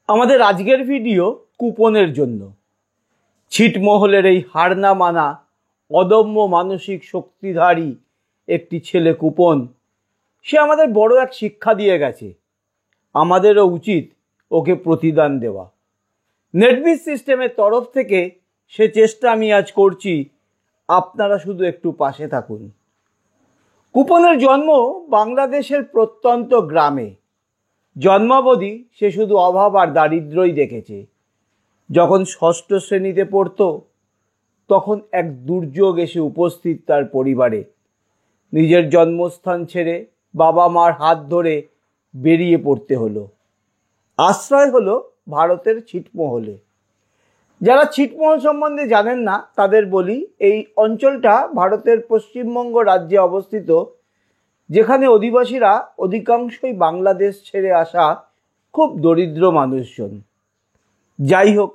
আমাদের আজকের ভিডিও কুপনের জন্য। ছিটমহলের এই হার না মানা অদম্য মানসিক শক্তিধারী একটি ছেলে কুপন, সে আমাদের বড় এক শিক্ষা দিয়ে গেছে। আমাদেরও উচিত ওকে প্রতিদান দেওয়া। নেটবিজ সিস্টেমের তরফ থেকে সে চেষ্টা আমি আজ করছি, আপনারা শুধু একটু পাশে থাকুন। কুপনের জন্ম বাংলাদেশের প্রত্যন্ত গ্রামে। জন্মাবধি সে শুধু অভাব আর দারিদ্র্যই দেখেছে। যখন ষষ্ঠ শ্রেণীতে পড়ত তখন এক দুর্যোগ এসে উপস্থিত তার পরিবারে। নিজের জন্মস্থান ছেড়ে বাবা মার হাত ধরে বেরিয়ে পড়তে হলো। আশ্রয় হলো ভারতের ছিটমহলে। যারা ছিটমহল সম্বন্ধে জানেন না তাদের বলি, এই অঞ্চলটা ভারতের পশ্চিমবঙ্গ রাজ্যে অবস্থিত, যেখানে অধিবাসীরা অধিকাংশই বাংলাদেশ ছেড়ে আসা খুব দরিদ্র মানুষজন। যাই হোক,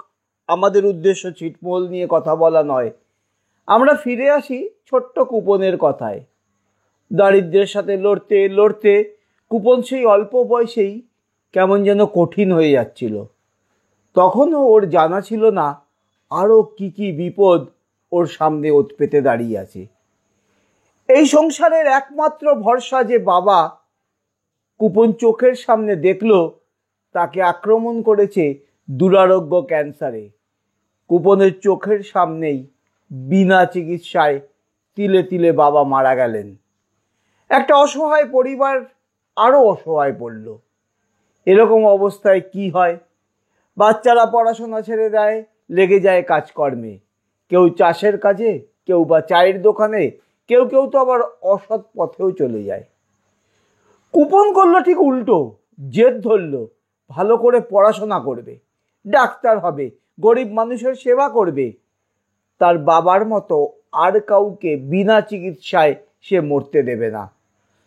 আমাদের উদ্দেশ্য ছিটমহল নিয়ে কথা বলা নয়। আমরা ফিরে আসি ছোট্ট কুপনের কথায়। দারিদ্র্যের সাথে লড়তে লড়তে কুপন সেই অল্প বয়সেই কেমন যেন কঠিন হয়ে যাচ্ছিল। তখনও ওর জানা ছিল না আরও কি কি বিপদ ওর সামনে ওত পেতে দাঁড়িয়ে আছে। এই সংসারের একমাত্র ভরসা যে বাবা, কুপন চোখের সামনে দেখল তাকে আক্রমণ করেছে দুরারোগ্য ক্যান্সারে। কুপনের চোখের সামনেই বিনা চিকিৎসায় তিলে তিলে বাবা মারা গেলেন। একটা অসহায় পরিবার আরও অসহায় পড়ল। এরকম অবস্থায় কি হয়? বাচ্চারা পড়াশোনা ছেড়ে দেয়, লেগে যায় কাজকর্মে। কেউ চাষের কাজে, কেউ বা চায়ের দোকানে, কেউ কেউ তো আবার অসৎ পথেও চলে যায়। কুপন করলো ঠিক উল্টো। জেদ ধরল ভালো করে পড়াশোনা করবে, ডাক্তার হবে, গরিব মানুষের সেবা করবে। তার বাবার মতো আর কাউকে বিনা চিকিৎসায় সে মরতে দেবে না।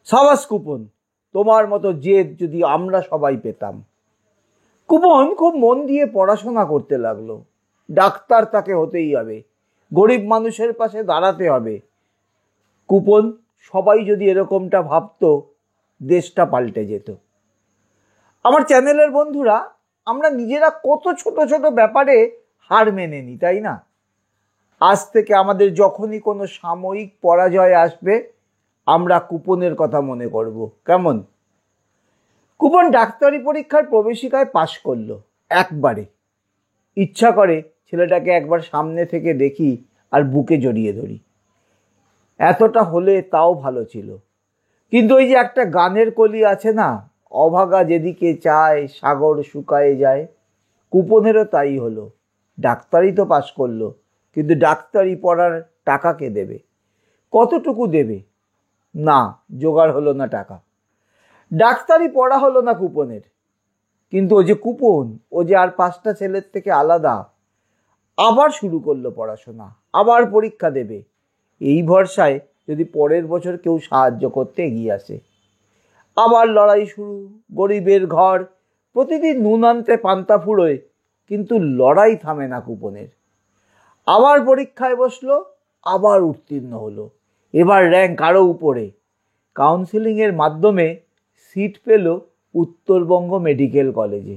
সাবাস কুপন, তোমার মতো জেদ যদি আমরা সবাই পেতাম। কুপন খুব মন দিয়ে পড়াশোনা করতে লাগলো। ডাক্তার তাকে হতেই হবে, গরিব মানুষের পাশে দাঁড়াতে হবে। কুপন সবাই যদি এরকমটা ভাবতো, দেশটা পাল্টে যেত। আমার চ্যানেলের বন্ধুরা, আমরা নিজেরা কত ছোট ছোট ব্যাপারে হার মেনে নিই, তাই না? আজ থেকে আমাদের যখনই কোনো সাময়িক পরাজয় আসবে, আমরা কুপনের কথা মনে করব। কেমন? কুপন ডাক্তারি পরীক্ষার প্রবেশিকায় পাশ করলো একবারে। ইচ্ছা করে ছেলেটাকে একবার সামনে থেকে দেখি আর বুকে জড়িয়ে ধরি। এতটা হলে তাও ভালো ছিল। কিন্তু ওই যে একটা গানের কলি আছে না, অভাগা যেদিকে চায় সাগর শুকায়ে যায়। কুপনেরও তাই হলো। ডাক্তারি তো পাশ করলো, কিন্তু ডাক্তারি পড়ার টাকা কে দেবে? কতটুকু দেবে? না, জোগাড় হলো না টাকা। ডাক্তারি পড়া হলো না কুপনের। কিন্তু ও যে কুপন, ও যে আর 5টা ছেলের থেকে আলাদা। আবার শুরু করলো পড়াশোনা, আবার পরীক্ষা দেবে, এই ভরসায় যদি পরের বছর কেউ সাহায্য করতে এগিয়ে আসে। আবার লড়াই শুরু। গরিবের ঘর, প্রতিদিন নুন আনতে পান্তা ফুরোয়, কিন্তু লড়াই থামে না কুপনের। আবার পরীক্ষায় বসলো, আবার উত্তীর্ণ হলো। এবার র্যাঙ্ক আরও উপরে। কাউন্সেলিংয়ের মাধ্যমে সিট পেল উত্তরবঙ্গ মেডিকেল কলেজে।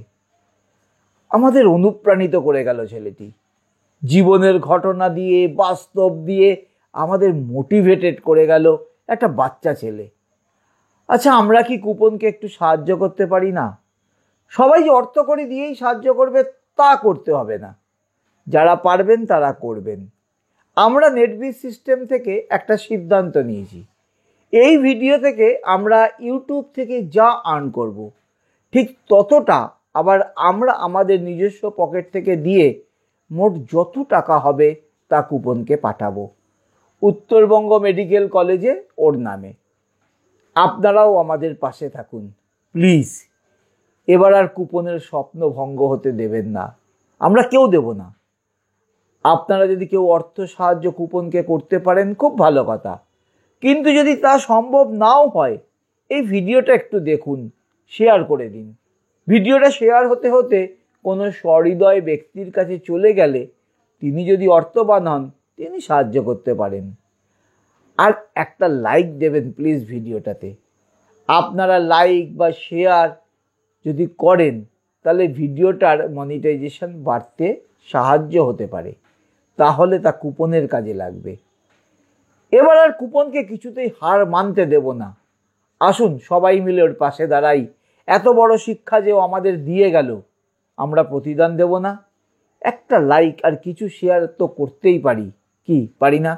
আমাদের অনুপ্রাণিত করে গেল ছেলেটি। জীবনের ঘটনা দিয়ে, বাস্তব দিয়ে আমাদের মোটিভেটেড করে গেল একটা বাচ্চা ছেলে। আচ্ছা, আমরা কি কুপনকে একটু সাহায্য করতে পারি না? সবাই যে অর্থ করে দিয়েই সাহায্য করবে তা করতে হবে না। যারা পারবেন তারা করবেন। আমরা নেটবিজ সিস্টেম থেকে একটা সিদ্ধান্ত নিয়েছি। এই ভিডিও থেকে আমরা ইউটিউব থেকে যা আর্ন করব, ঠিক ততটা আবার আমরা আমাদের নিজস্ব পকেট থেকে দিয়ে মোট যত টাকা হবে তা কুপনকে পাঠাবো উত্তরবঙ্গ মেডিকেল কলেজে ওর নামে। আপনারাও আমাদের পাশে থাকুন প্লিজ। এবার আর কুপনের স্বপ্ন ভঙ্গ হতে দেবেন না। আমরা কেউ দেব না। আপনারা যদি কেউ অর্থ সাহায্য কুপনকে করতে পারেন, খুব ভালো কথা। কিন্তু যদি তা সম্ভব নাও হয়, এই ভিডিওটা একটু দেখুন, শেয়ার করে দিন। ভিডিওটা শেয়ার হতে হতে কোনো সহৃদয় ব্যক্তির কাছে চলে গেলে তিনি যদি অর্থবান হন, তিনি সাহায্য করতে পারেন। আর একটা লাইক দেবেন প্লিজ ভিডিওটাতে। আপনারা লাইক বা শেয়ার যদি করেন, তাহলে ভিডিওটার মনিটাইজেশন বাড়তে সাহায্য হতে পারে, তাহলে তা কুপনের কাজে লাগবে। এবার আর কুপনকে কিছুতেই হার মানতে দেব না। আসুন সবাই মিলে ওর পাশে দাঁড়াই। এত বড় শিক্ষা যে ও আমাদের দিয়ে গেল, আমরা প্রতিদান দেব না? একটা লাইক আর কিছু শেয়ার তো করতেই পারি, কি পারি না?